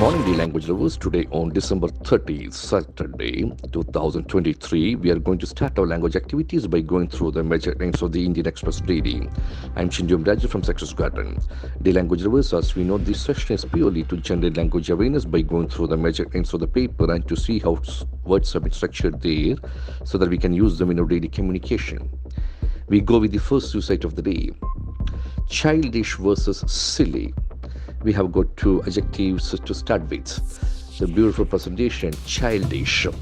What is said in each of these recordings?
morning, dear language lovers. Today, on December 30th, Saturday, 2023, we are going to start our language activities by going through the major names of the Indian Express daily. I'm Chintu M Raju from Success Garten. Dear language lovers, as we know, this session is purely to generate language awareness by going through the major names of the paper and to see how words have been structured there so that we can use them in our daily communication. We go with the first suicide of the day. Childish versus silly. We have got two adjectives to start with. The beautiful presentation, childish. Childish.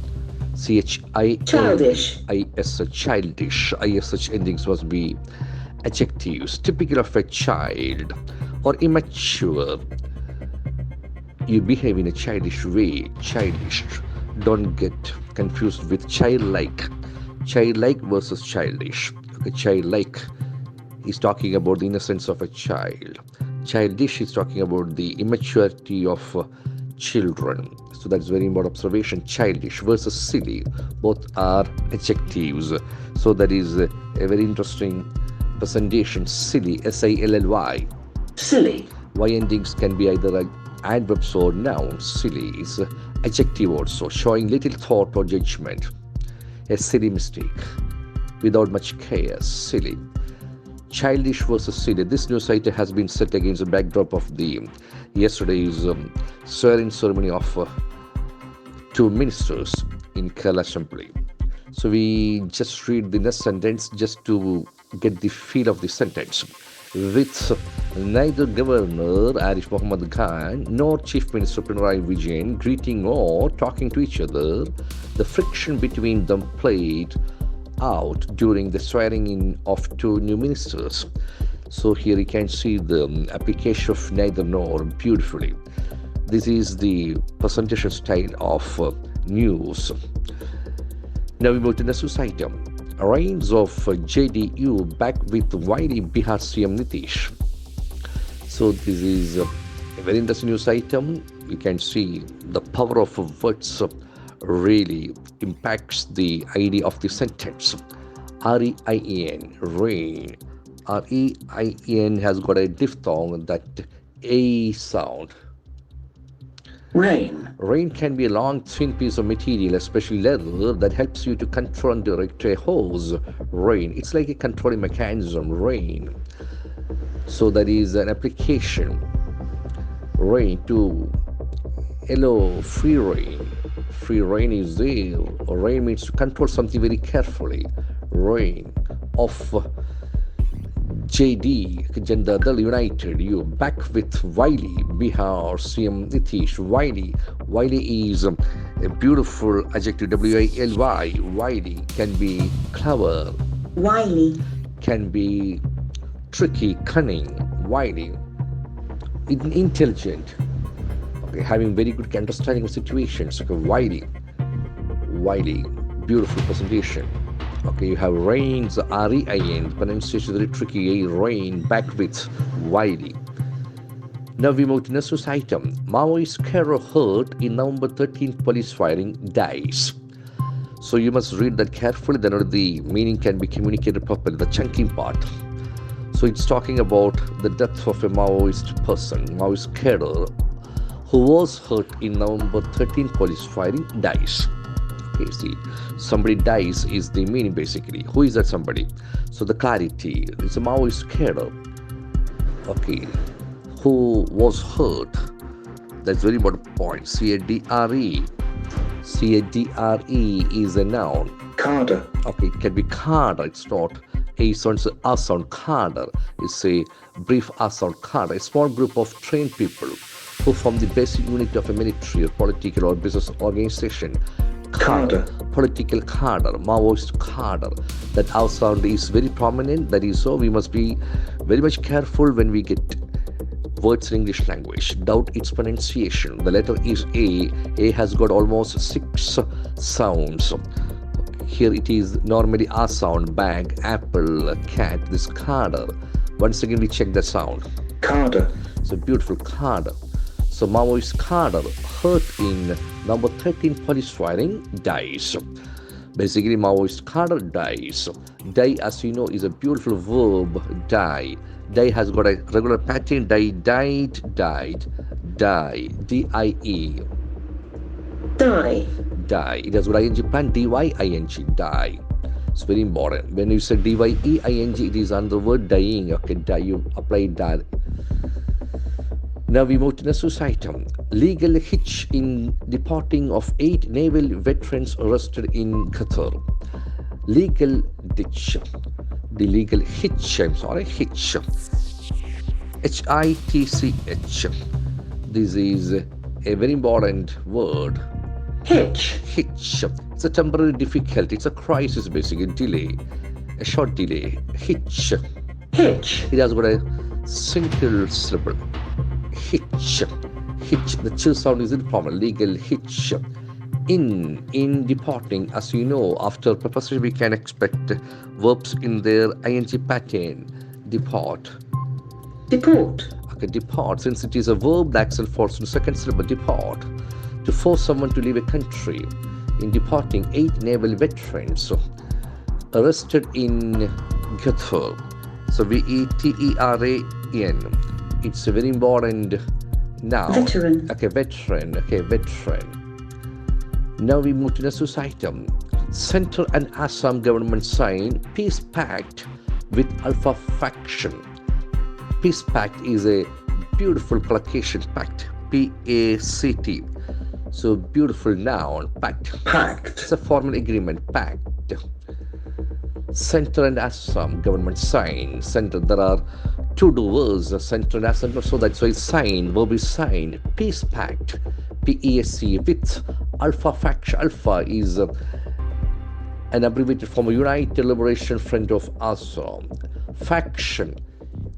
C-H-I-L-D-I-S, childish. ISH endings must be adjectives, typical of a child or immature. You behave in a childish way, childish. Don't get confused with childlike. Childlike versus childish. Okay, childlike is talking about the innocence of a child. Childish is talking about the immaturity of children. So that's very important observation. Childish versus silly, both are adjectives. So that is a very interesting presentation. Silly, S-I-L-L-Y. Silly. Y endings can be either adverbs or nouns. Silly is adjective also, showing little thought or judgment. A silly mistake, without much care. Silly. Childish versus silly. This news item has been set against the backdrop of the yesterday's swearing ceremony of two ministers in Kerala Assembly. So we just read the next sentence just to get the feel of the sentence. With neither Governor Arif Mohammed Khan nor Chief Minister Pinarayi Vijayan greeting or talking to each other, the friction between them played out during the swearing in of two new ministers. So here you can see the application of neither nor beautifully. This is the presentation style of news. Now we move to the next item. Reigns of JDU back with wily Bihar CM Nitish. So this is a very interesting news item. You can see the power of words really impacts the idea of the sentence. R-E-I-E-N, rain. R-E-I-E-N has got a diphthong, that A sound. Rain. Rain can be a long, thin piece of material, especially leather, that helps you to control and direct a hose. Rain. It's like a controlling mechanism. Rain. So that is an application. Rain to allow free rain. Free rain is there. Rain means to control something very carefully. Rain of JD, Janata Dal United, you back with wily Bihar CM Nitish. Wily is a beautiful adjective. W-I-L-Y. Wily can be clever, Wily. can be tricky, cunning. Wily, intelligent, having very good understanding of situations. Okay, wily, beautiful presentation. Okay, you have rains, R-E-I-N, pronunciation very tricky, rain, back with wily. Now we move to the next item. Maoist carer hurt in November 13th police firing dies. So you must read that carefully, then only the meaning can be communicated properly, the chunking part. So it's talking about the death of a Maoist person, Maoist carer, who was hurt in November 13th police firing dies. Okay, see, somebody dies is the meaning basically. Who is that somebody? So the clarity, it's a Maoist carer, okay, who was hurt. That's very important point. C-A-D-R-E. C-A-D-R-E is a noun. Carder. Okay, it can be carder. It's not a sound, it's a sound. Carder is a brief a sound. Carder, a small group of trained people who form the basic unit of a military or political or business organization. Cadre. Political cadre, Maoist cadre. That our sound is very prominent. That is so we must be very much careful when we get words in English language. Doubt its pronunciation. The letter is A. A has got almost 6 sounds. Here it is normally a sound. Bag, apple, cat. This cadre. Once again we check the sound. Cadre. It's a beautiful cadre. So Maoist cadre hurt in number 13 police firing dies. Basically Maoist cadre dies. Die, as you know, is a beautiful verb, die. Die has got a regular pattern. Die, died, died. Die. D-I-E. Die. Die. It has got ing plan. D-Y-I-N-G. Die. It's very important. When you say D-Y-E-I-N-G, it is another word, dying. Okay, die. You apply that. Now we move to the next item. Legal hitch in deporting of 8 naval veterans arrested in Qatar. Legal ditch. The legal hitch. I'm sorry, hitch. H-I-T-C-H. This is a very important word. Hitch. Hitch. It's a temporary difficulty. It's a crisis, basically. Delay. A short delay. Hitch. Hitch. It has got a single syllable. Hitch. Hitch. The ch sound is informal. Legal hitch. In departing, as you know, after preposition we can expect verbs in their ing pattern. Depart. Deport. Okay, depart. Since it is a verb, the accent falls on the second syllable. Depart. To force someone to leave a country. In departing, 8 naval veterans arrested in Qatar. So V-E-T-E-R-A-N. It's a very important noun. Veteran. Okay, veteran. Okay, veteran. Now we move to the next item. Central and Assam government sign peace pact with Alpha faction. Peace pact is a beautiful collocation. Pact. P-A-C-T. So beautiful noun. Pact. Pact. It's a formal agreement. Pact. Central and Assam government sign. Central. There are 2 words. Central and Assam. So that's why sign. Verb is sign. Peace pact. P-E-A-C with Alpha faction. Alpha is an abbreviated form of United Liberation Front of Assam. Faction.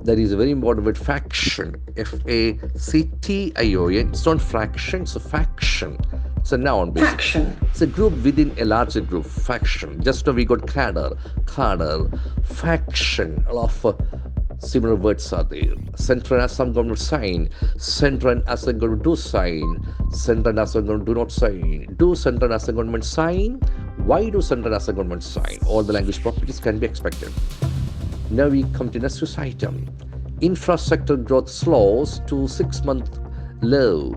That is a very important word. Faction. F-A-C-T-I-O-N. It's not fraction. It's a faction. It's a noun. Basically. Faction. It's a group within a larger group. Faction. Just now we got cadre. Faction. A lot of similar words are there. Central and Assam government sign. Central and Assam government do sign. Central and Assam government do not sign. Do Central and Assam government sign? Why do Central and Assam government sign? All the language properties can be expected. Now we come to next item. Infrastructure growth slows to 6-month low.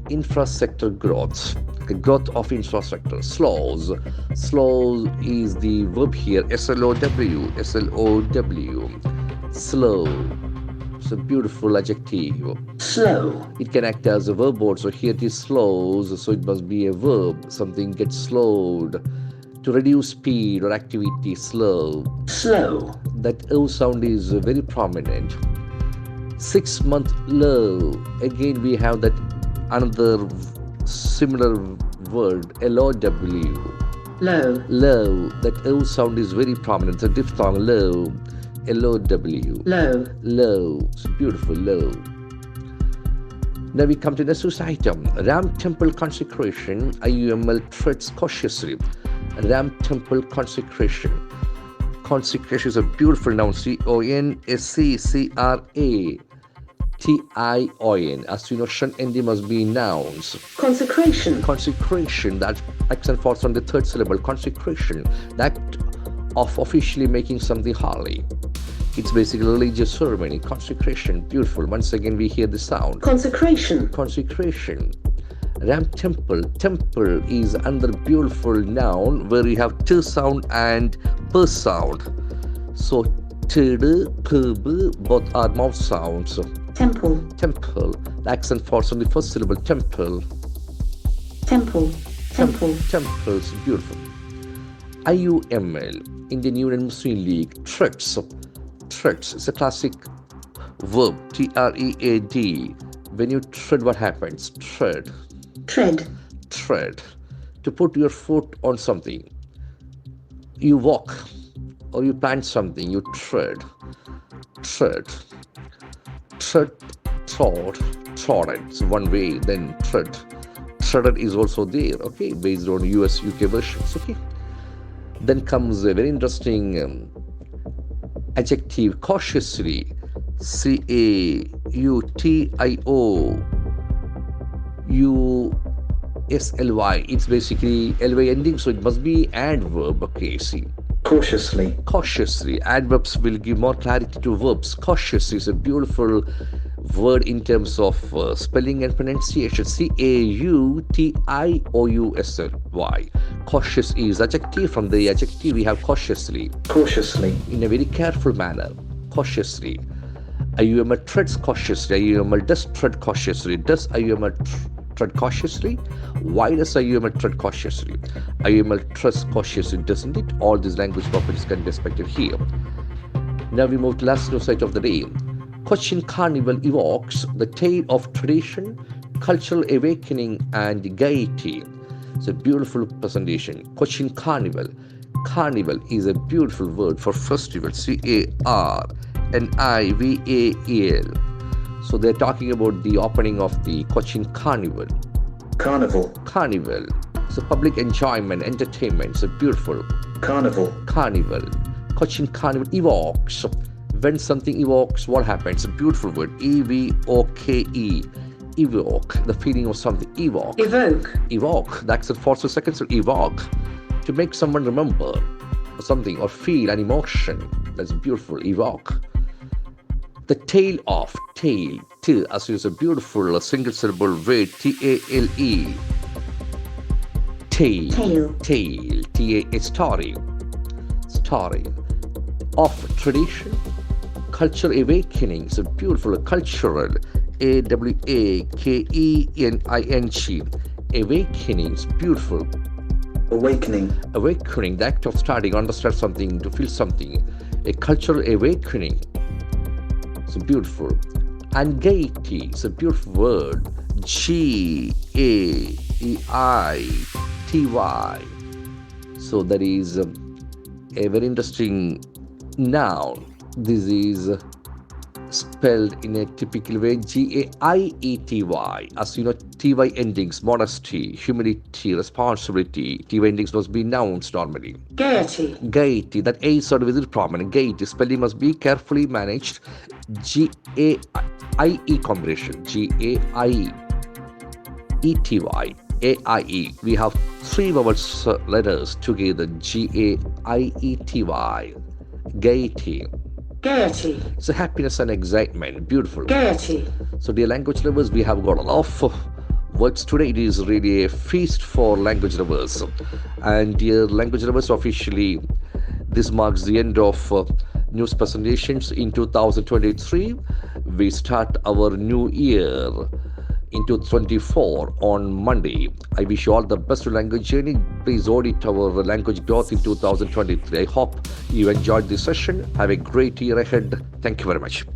Infrastructure growth. The growth of infrastructure slows. Slow is the verb here. S-L-O-W. S-L-O-W. Slow. It's a beautiful adjective. Slow. It can act as a verb also. Here it is slows, so it must be a verb. Something gets slowed. To reduce speed or activity, slow. Slow. That O sound is very prominent. 6-month low. Again we have that another similar word. L-O-W. Low. Low. That O sound is very prominent. It's a diphthong. Low. L-O-W. Low. Low. It's beautiful. Low. Now we come to the next item. Ram temple consecration. IUML treads cautiously. Ram temple consecration. Consecration is a beautiful noun. C-O-N-S-C-C-R-A-T-I-O-N. As you know, shun ending must be nouns. Consecration. Consecration. That accent falls on the 3rd syllable. Consecration. The act of officially making something holy. It's basically a religious ceremony. Consecration. Beautiful. Once again, we hear the sound. Consecration. Consecration. Ram temple. Temple is another beautiful noun where you have t sound and p sound. So t, p, b, both are mouth sounds. Temple. Temple. The accent falls on the 1st syllable. Temple. Temple. Temple. Temples. Beautiful. IUML. Indian Union Muslim League. Treads. Treads. It's a classic verb. T-R-E-A-D. When you tread, what happens? Tread. Tread. Tread. To put your foot on something. You walk or you plant something. You tread. Tread. Tread. Trod. Trodden. It's one way. Then tread. Treaded is also there. Okay, based on US UK versions. Okay. Then comes a very interesting adjective. Cautiously. C-A-U-T-I-O-U-S-L-Y. It's basically L-Y ending, so it must be adverb. Okay, see. Cautiously. Cautiously. Adverbs will give more clarity to verbs. Cautiously is a beautiful word in terms of spelling and pronunciation. Cautiously. Cautious is adjective. From the adjective we have cautiously. Cautiously. In a very careful manner. Cautiously. IUML treads cautiously. IUML does tread cautiously. Does IUML tread cautiously? Why does IUML tread cautiously? IUML treads cautiously, doesn't it? All these language properties can be expected here. Now we move to last news site of the day. Cochin Carnival evokes the tale of tradition, cultural awakening, and gaiety. It's a beautiful presentation. Cochin Carnival. Carnival is a beautiful word for festival. Carnival. So they're talking about the opening of the Cochin Carnival. Carnival. Carnival. It's a public enjoyment, entertainment. It's a beautiful Carnival. Carnival. Cochin Carnival evokes. When something evokes, what happens? It's a beautiful word. Evoke. Evoke. The feeling of something. Evoke. Evoke. Evoke. That's it. 4 seconds. Evoke. To make someone remember something or feel an emotion. That's beautiful. Evoke. The tale of. Tale. T as is a beautiful single syllable word. Tale. Tale. Tale. A story. Story. Of tradition. Culture awakening. It's a beautiful cultural. Awakening. Awakening. It's beautiful. Awakening. Awakening. The act of starting, understand something, to feel something. A cultural awakening. It's a beautiful. And gaiety. It's a beautiful word. Gaity. So that is a very interesting noun. This is spelled in a typical way. Gaity. As you know, ty endings, modesty, humility, responsibility. Ty endings must be nouns normally. Gaiety. Gaiety. That A is sort of very prominent. Gaiety. Spelling must be carefully managed. Gaie combination. Gaie. Aie. We have 3 vowels letters together. Gaity. Gaiety. Gaiety. So happiness and excitement. Beautiful. Gaiety. So dear language lovers, we have got a lot of words today. It is really a feast for language lovers. And dear language lovers, officially this marks the end of news presentations in 2023. We start our new year into 24 on Monday. I wish you all the best language journey. Please audit our language growth in 2023. I hope you enjoyed this session. Have a great year ahead. Thank you very much.